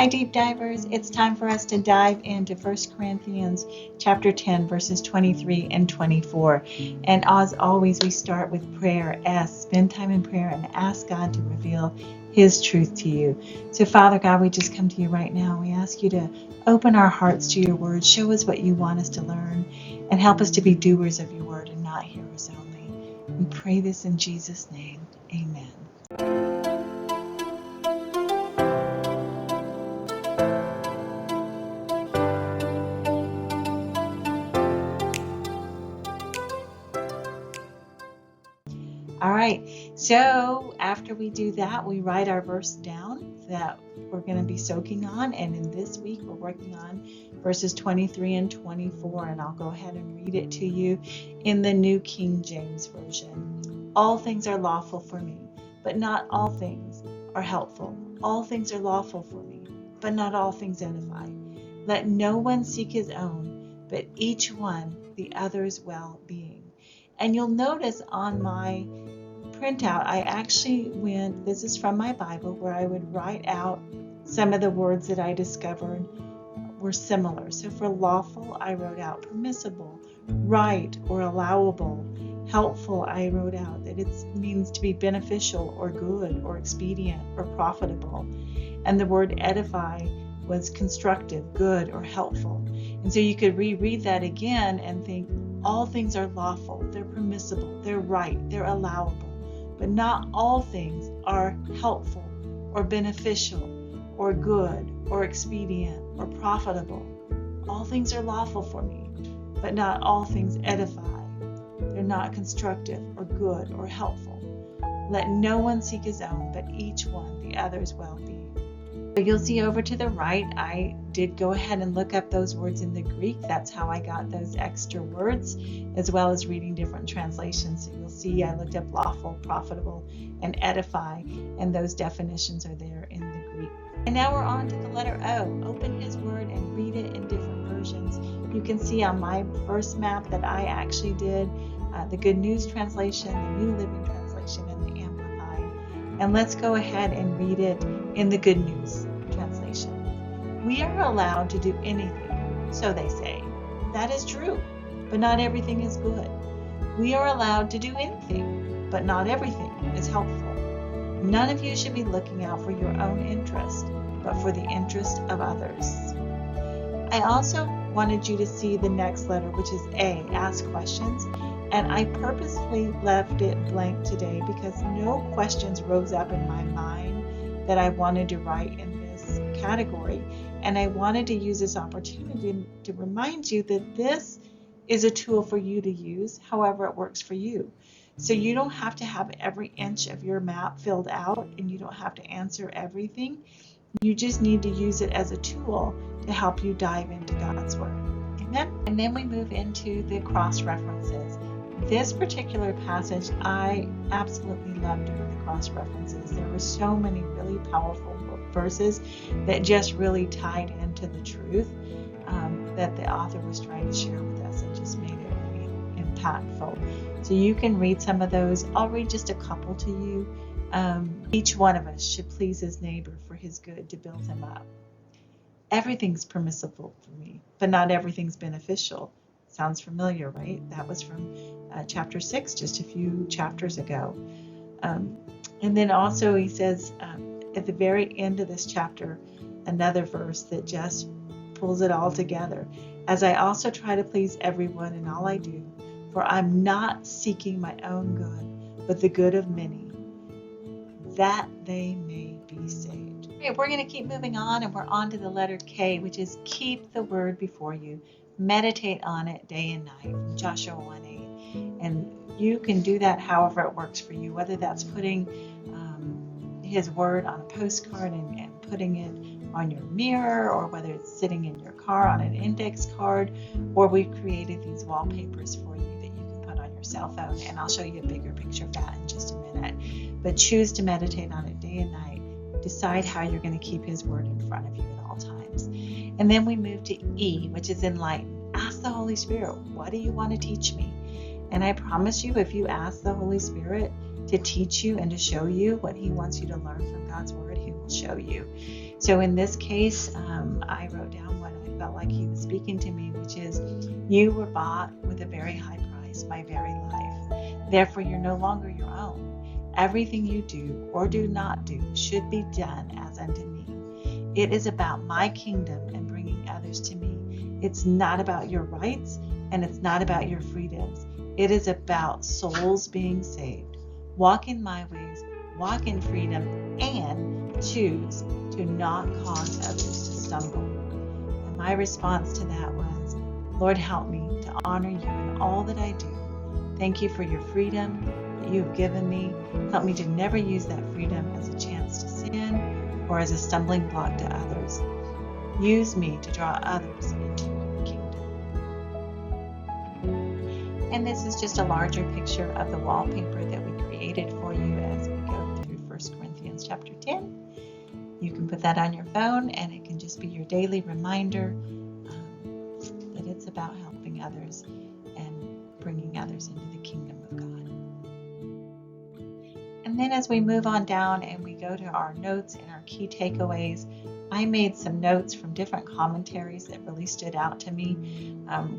Hi, deep divers. It's time for us to dive into 1 Corinthians chapter 10, verses 23 and 24. And as always, we start with prayer. Spend time in prayer and ask God to reveal His truth to you. So, Father God, we just come to you right now. We ask you to open our hearts to your word. Show us what you want us to learn and help us to be doers of your word and not hearers only. We pray this in Jesus' name. Amen. All right, so after we do that, we write our verse down that we're going to be soaking on. And in this week, we're working on verses 23 and 24. And I'll go ahead and read it to you in the New King James Version. All things are lawful for me, but not all things are helpful. All things are lawful for me, but not all things edify. Let no one seek his own, but each one the other's well-being. And you'll notice on my printout, I actually went, this is from my Bible, where I would write out some of the words that I discovered were similar. So for lawful, I wrote out permissible, right or allowable. Helpful, I wrote out that it means to be beneficial or good or expedient or profitable. And the word edify was constructive, good, or helpful. And so you could reread that again and think, all things are lawful, they're permissible, they're right, they're allowable. But not all things are helpful or beneficial or good or expedient or profitable. All things are lawful for me, but not all things edify. They're not constructive or good or helpful. Let no one seek his own, but each one the other's well-being. So you'll see over to the right, I did go ahead and look up those words in the Greek. That's how I got those extra words, as well as reading different translations. So you'll see I looked up lawful, profitable, and edify, and those definitions are there in the Greek. And now we're on to the letter O. Open His Word and read it in different versions. You can see on my first map that I actually did the Good News translation, the New Living Translation, and the Amplified. And let's go ahead and read it in the Good News translation. We are allowed to do anything, so they say. That is true, but not everything is good. We are allowed to do anything, but not everything is helpful. None of you should be looking out for your own interest, but for the interest of others. I also wanted you to see the next letter, which is A, ask questions. And I purposely left it blank today because no questions rose up in my mind that I wanted to write in this category. And I wanted to use this opportunity to remind you that this is a tool for you to use however it works for you. So you don't have to have every inch of your map filled out, and you don't have to answer everything. You just need to use it as a tool to help you dive into God's Word. Amen? And then we move into the cross references. This particular passage, I absolutely loved doing the cross references. There were so many really powerful verses that just really tied into the truth that the author was trying to share with us, and just made it really impactful. So you can read some of those. I'll read just a couple to you. Each one of us should please his neighbor for his good, to build him up. Everything's permissible for me, but not everything's beneficial. Sounds familiar, right? That was from chapter 6, just a few chapters ago. And then also he says at the very end of this chapter, another verse that just pulls it all together. As I also try to please everyone in all I do, for I'm not seeking my own good, but the good of many, that they may be saved. Okay, we're going to keep moving on, and we're on to the letter K, which is keep the word before you. Meditate on it day and night, from Joshua 1:8. And you can do that however it works for you, whether that's putting his word on a postcard and putting it on your mirror, or whether it's sitting in your car on an index card, or we've created these wallpapers for you that you can put on your cell phone. And I'll show you a bigger picture of that in just a minute. But choose to meditate on it day and night. Decide how you're going to keep his word in front of you at all times. And then we move to E, which is enlighten. Ask the Holy Spirit, what do you want to teach me? And I promise you, if you ask the Holy Spirit to teach you and to show you what he wants you to learn from God's word, he will show you. So in this case, I wrote down what I felt like he was speaking to me, which is, you were bought with a very high price, my very life. Therefore, you're no longer your own. Everything you do or do not do should be done as unto me. It is about my kingdom and bringing others to me. It's not about your rights, and it's not about your freedoms. It is about souls being saved. Walk in my ways, walk in freedom, and choose to not cause others to stumble. And my response to that was, Lord, help me to honor you in all that I do. Thank you for your freedom that you have given me. Help me to never use that freedom as a chance to sin or as a stumbling block to others. Use me to draw others into your kingdom. And this is just a larger picture of the wallpaper that we created for you as we go through 1 Corinthians chapter 10. You can put that on your phone, and it can just be your daily reminder that it's about helping others and bringing others into the kingdom of God. And then as we move on down and we go to our notes and our key takeaways, I made some notes from different commentaries that really stood out to me.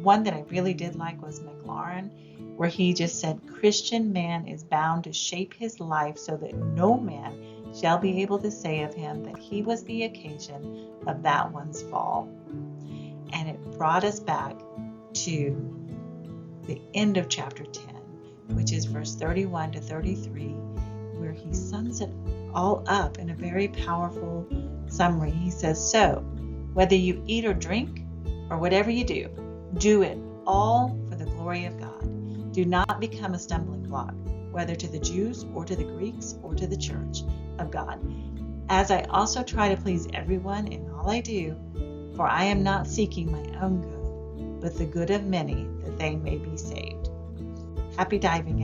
One that I really did like was McLaren, where he just said, Christian man is bound to shape his life so that no man shall be able to say of him that he was the occasion of that one's fall. And it brought us back to the end of chapter 10, which is verse 31 to 33, where he sums it all up in a very powerful summary. He says, so whether you eat or drink or whatever you do, do it all for the glory of God. Do not become a stumbling block, whether to the Jews or to the Greeks or to the church of God, as I also try to please everyone in all I do, for I am not seeking my own good, but the good of many, that they may be saved. Happy diving,